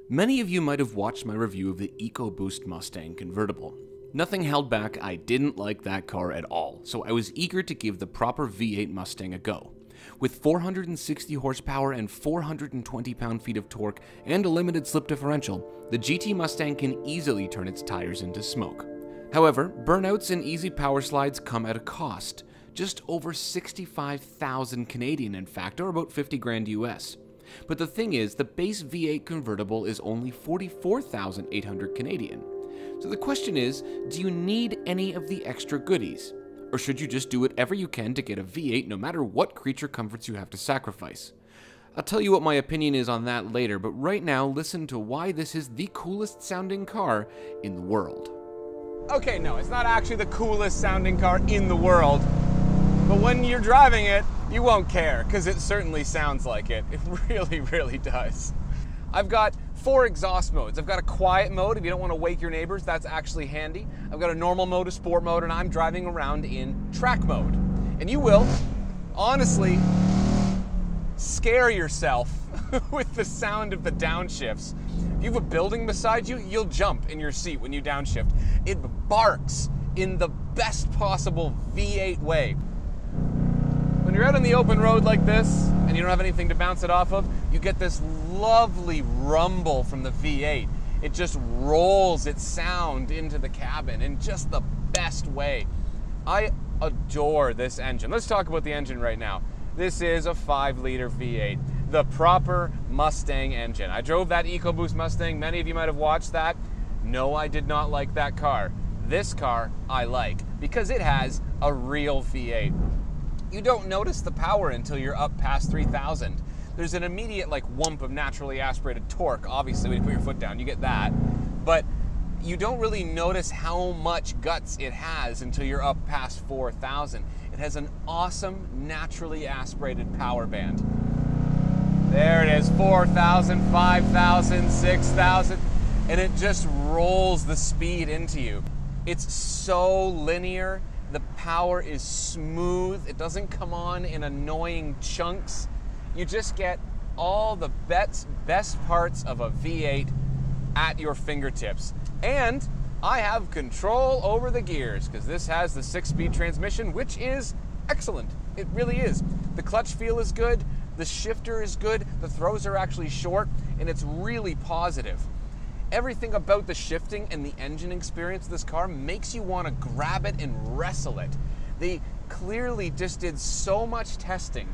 Many of you might have watched my review of the EcoBoost Mustang Convertible. Nothing held back, I didn't like that car at all, so I was eager to give the proper V8 Mustang a go. With 460 horsepower and 420 pound-feet of torque and a limited slip differential, the GT Mustang can easily turn its tires into smoke. However, burnouts and easy power slides come at a cost. Just over 65,000 Canadian in fact, or about 50 grand US. But the thing is, the base V8 convertible is only 44,800 Canadian. So the question is, do you need any of the extra goodies? Or should you just do whatever you can to get a V8 no matter what creature comforts you have to sacrifice? I'll tell you what my opinion is on that later, but right now listen to why this is the coolest sounding car in the world. Okay, no, it's not actually the coolest sounding car in the world, but when you're driving it, you won't care, because it certainly sounds like it. It really, really does. I've got 4 exhaust modes. I've got a quiet mode, if you don't want to wake your neighbors, that's actually handy. I've got a normal mode, a sport mode, and I'm driving around in track mode. And you will, honestly, scare yourself with the sound of the downshifts. If you have a building beside you, you'll jump in your seat when you downshift. It barks in the best possible V8 way. When you're out on the open road like this, and you don't have anything to bounce it off of, you get this lovely rumble from the V8. It just rolls its sound into the cabin in just the best way. I adore this engine. Let's talk about the engine right now. This is a 5-liter V8, the proper Mustang engine. I drove that EcoBoost Mustang. Many of you might have watched that. No, I did not like that car. This car I like because it has a real V8. You don't notice the power until you're up past 3,000. There's an immediate whump of naturally aspirated torque. Obviously, when you put your foot down, you get that. But you don't really notice how much guts it has until you're up past 4,000. It has an awesome naturally aspirated power band. There it is, 4,000, 5,000, 6,000, and it just rolls the speed into you. It's so linear. The power is smooth. It doesn't come on in annoying chunks. You just get all the best parts of a V8 at your fingertips. And I have control over the gears because this has the 6-speed transmission, which is excellent. It really is. The clutch feel is good. The shifter is good. The throws are actually short, and it's really positive. Everything about the shifting and the engine experience of this car makes you want to grab it and wrestle it. They clearly just did so much testing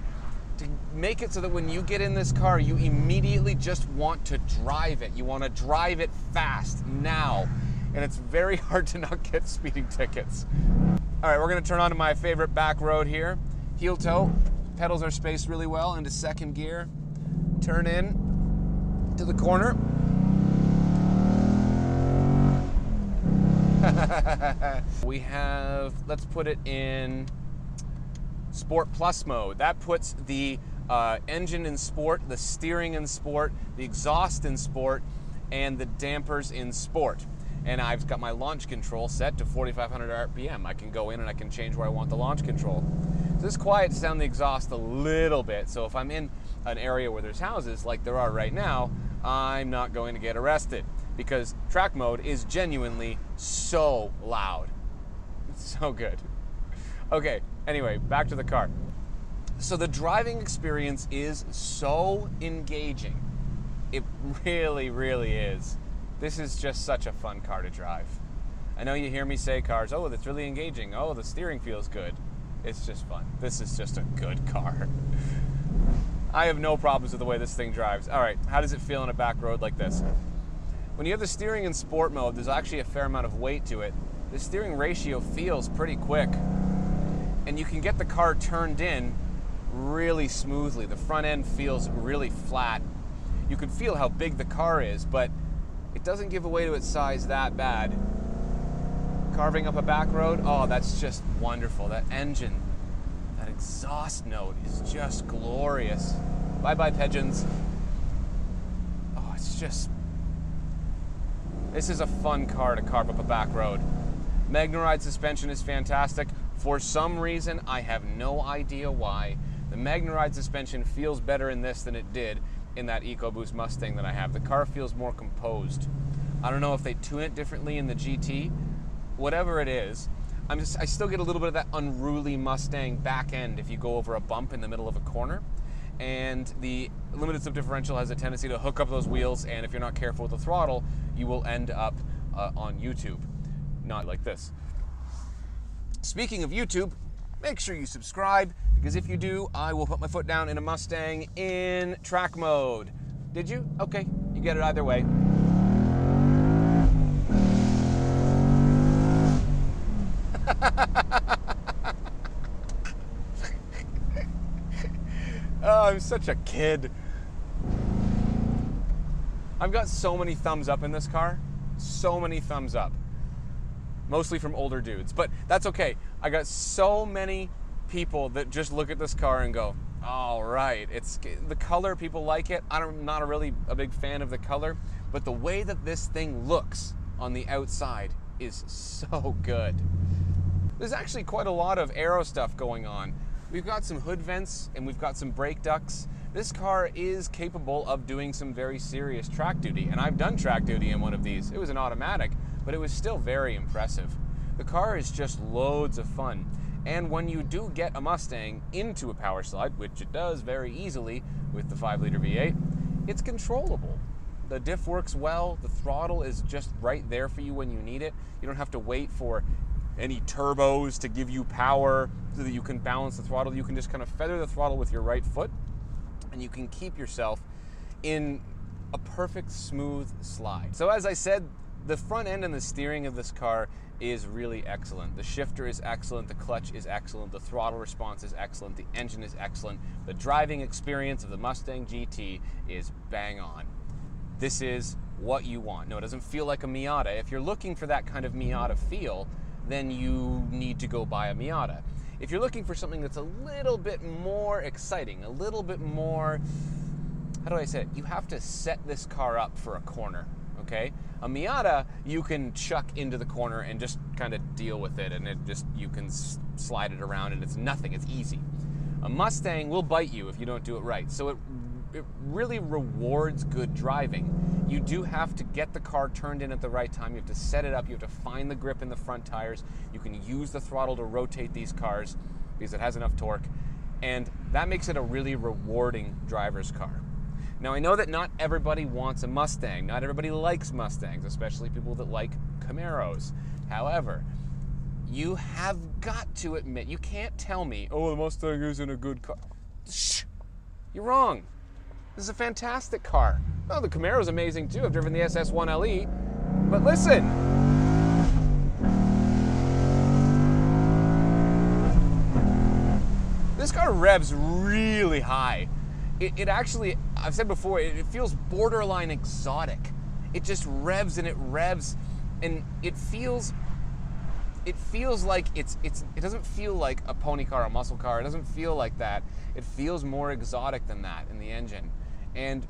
to make it so that when you get in this car, you immediately just want to drive it. You want to drive it fast now. And it's very hard to not get speeding tickets. All right, we're going to turn on to my favorite back road here. Heel toe, pedals are spaced really well into second gear. Turn in to the corner. We have, let's put it in Sport Plus mode. That puts the engine in sport, the steering in sport, the exhaust in sport, and the dampers in sport. And I've got my launch control set to 4,500 RPM. I can go in and I can change where I want the launch control. So this quiets down the exhaust a little bit. So if I'm in an area where there's houses like there are right now, I'm not going to get arrested because track mode is genuinely so loud. It's so good. Okay, anyway, back to the car. So the driving experience is so engaging. It really, really is. This is just such a fun car to drive. I know you hear me say cars, oh, that's really engaging. Oh, the steering feels good. It's just fun. This is just a good car. I have no problems with the way this thing drives. All right, how does it feel on a back road like this? When you have the steering in sport mode, there's actually a fair amount of weight to it. The steering ratio feels pretty quick, and you can get the car turned in really smoothly. The front end feels really flat. You can feel how big the car is, but it doesn't give away to its size that bad. Carving up a back road, oh, that's just wonderful. That engine, that exhaust note is just glorious. Bye-bye, pigeons. Oh, it's just... This is a fun car to carve up a back road. MagneRide suspension is fantastic. For some reason, I have no idea why, the MagneRide suspension feels better in this than it did in that EcoBoost Mustang that I have. The car feels more composed. I don't know if they tune it differently in the GT. Whatever it is, I still get a little bit of that unruly Mustang back end if you go over a bump in the middle of a corner. And the limited slip differential has a tendency to hook up those wheels, and if you're not careful with the throttle, you will end up on YouTube. Not like this. Speaking of YouTube, make sure you subscribe, because if you do, I will put my foot down in a Mustang in track mode. Did you? Okay, you get it either way. Oh, I'm such a kid. I've got so many thumbs up in this car. So many thumbs up. Mostly from older dudes, but that's okay. I got so many people that just look at this car and go, all right, it's the color, people like it. I'm not really a big fan of the color, but the way that this thing looks on the outside is so good. There's actually quite a lot of aero stuff going on. We've got some hood vents and we've got some brake ducts. This car is capable of doing some very serious track duty, and I've done track duty in one of these. It was an automatic, but it was still very impressive. The car is just loads of fun. And when you do get a Mustang into a power slide, which it does very easily with the 5-liter V8, it's controllable. The diff works well, the throttle is just right there for you when you need it. You don't have to wait for any turbos to give you power so that you can balance the throttle. You can just kind of feather the throttle with your right foot, and you can keep yourself in a perfect smooth slide. So as I said, the front end and the steering of this car is really excellent. The shifter is excellent, the clutch is excellent, the throttle response is excellent, the engine is excellent. The driving experience of the Mustang GT is bang on. This is what you want. No, it doesn't feel like a Miata. If you're looking for that kind of Miata feel, then you need to go buy a Miata. If you're looking for something that's a little bit more exciting, a little bit more, how do I say it? You have to set this car up for a corner, okay? A Miata, you can chuck into the corner and just kind of deal with it, and you can slide it around and it's nothing, it's easy. A Mustang will bite you if you don't do it right. So it really rewards good driving. You do have to get the car turned in at the right time. You have to set it up. You have to find the grip in the front tires. You can use the throttle to rotate these cars because it has enough torque. And that makes it a really rewarding driver's car. Now, I know that not everybody wants a Mustang. Not everybody likes Mustangs, especially people that like Camaros. However, you have got to admit, you can't tell me, oh, the Mustang isn't a good car. Shh, you're wrong. This is a fantastic car. Oh, the Camaro's amazing too. I've driven the SS1LE. But listen. This car revs really high. It actually, I've said before, it feels borderline exotic. It just revs and it revs, and it feels like it doesn't feel like a pony car, a muscle car. It doesn't feel like that. It feels more exotic than that in the engine. And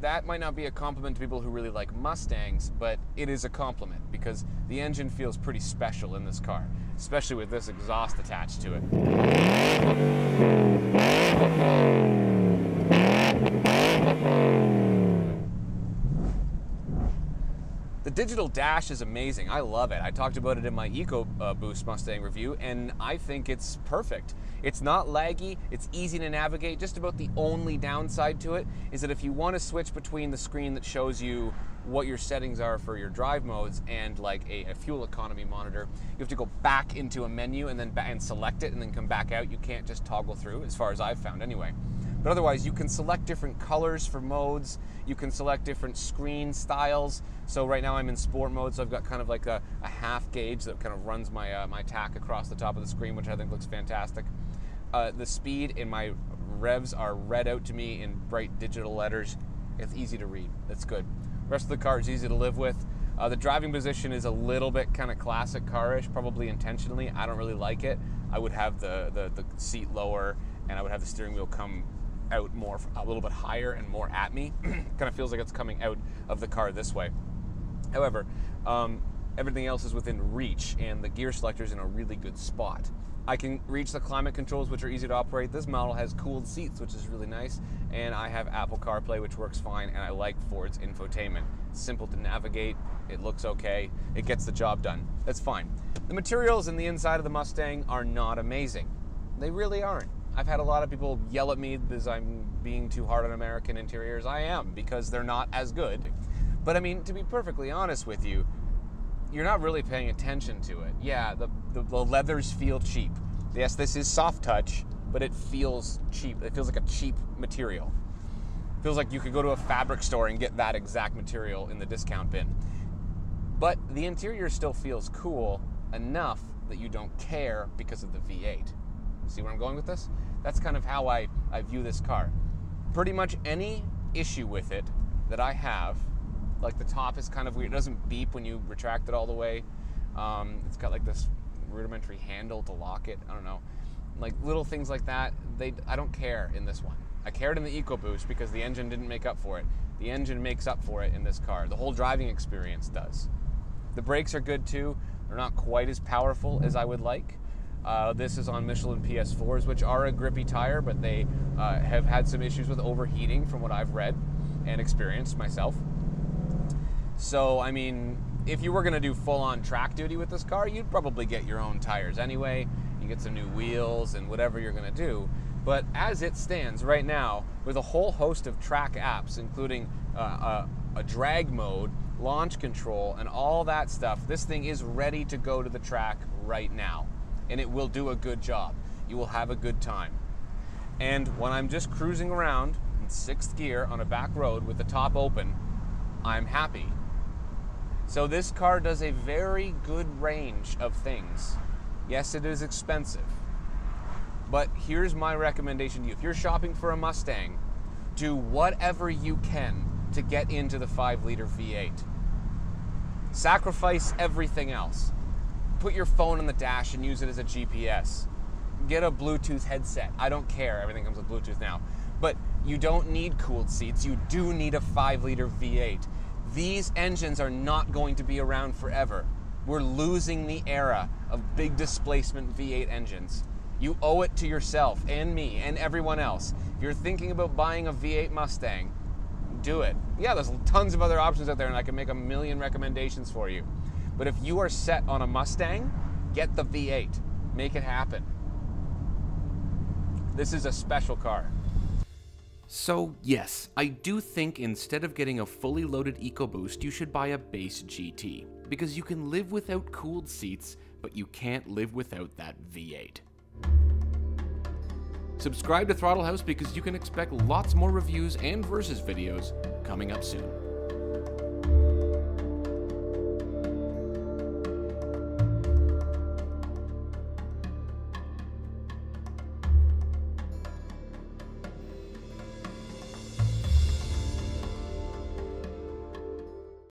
that might not be a compliment to people who really like Mustangs, but it is a compliment because the engine feels pretty special in this car, especially with this exhaust attached to it. The digital dash is amazing. I love it. I talked about it in my EcoBoost Mustang review, and I think it's perfect. It's not laggy, it's easy to navigate. Just about the only downside to it is that if you want to switch between the screen that shows you what your settings are for your drive modes and like a fuel economy monitor, you have to go back into a menu and then select it and then come back out. You can't just toggle through, as far as I've found anyway. But otherwise, you can select different colors for modes. You can select different screen styles. So right now I'm in sport mode, so I've got kind of like a half gauge that kind of runs my my tack across the top of the screen, which I think looks fantastic. The speed and my revs are read out to me in bright digital letters. It's easy to read. That's good. The rest of the car is easy to live with. The driving position is a little bit kind of classic car-ish, probably intentionally. I don't really like it. I would have the seat lower, and I would have the steering wheel come out more, a little bit higher and more at me. Kind of feels like it's coming out of the car this way. However, everything else is within reach, and the gear selector is in a really good spot. I can reach the climate controls, which are easy to operate. This model has cooled seats, which is really nice, and I have Apple CarPlay, which works fine, and I like Ford's infotainment. It's simple to navigate, it looks okay, it gets the job done. That's fine. The materials in the inside of the Mustang are not amazing. They really aren't. I've had a lot of people yell at me because I'm being too hard on American interiors. I am, because they're not as good. But I mean, to be perfectly honest with you, you're not really paying attention to it. Yeah, the leathers feel cheap. Yes, this is soft touch, but it feels cheap. It feels like a cheap material. It feels like you could go to a fabric store and get that exact material in the discount bin. But the interior still feels cool enough that you don't care because of the V8. See where I'm going with this? That's kind of how I view this car. Pretty much any issue with it that I have, like the top is kind of weird. It doesn't beep when you retract it all the way. It's got like this rudimentary handle to lock it. I don't know. Like little things like that, I don't care in this one. I cared in the EcoBoost because the engine didn't make up for it. The engine makes up for it in this car. The whole driving experience does. The brakes are good too. They're not quite as powerful as I would like. This is on Michelin PS4s, which are a grippy tire, but they have had some issues with overheating from what I've read and experienced myself. So, I mean, if you were going to do full-on track duty with this car, you'd probably get your own tires anyway. You get some new wheels and whatever you're going to do. But as it stands right now, with a whole host of track apps, including a drag mode, launch control, and all that stuff, this thing is ready to go to the track right now. And it will do a good job. You will have a good time. And when I'm just cruising around in 6th gear on a back road with the top open, I'm happy. So this car does a very good range of things. Yes, it is expensive. But here's my recommendation to you. If you're shopping for a Mustang, do whatever you can to get into the 5-liter V8. Sacrifice everything else. Put your phone on the dash and use it as a GPS. Get a Bluetooth headset. I don't care. Everything comes with Bluetooth now. But you don't need cooled seats. You do need a 5-liter V8. These engines are not going to be around forever. We're losing the era of big displacement V8 engines. You owe it to yourself and me and everyone else. If you're thinking about buying a V8 Mustang, do it. Yeah, there's tons of other options out there and I can make a million recommendations for you. But if you are set on a Mustang, get the V8. Make it happen. This is a special car. So yes, I do think instead of getting a fully loaded EcoBoost, you should buy a base GT, because you can live without cooled seats, but you can't live without that V8. Subscribe to Throttle House because you can expect lots more reviews and versus videos coming up soon.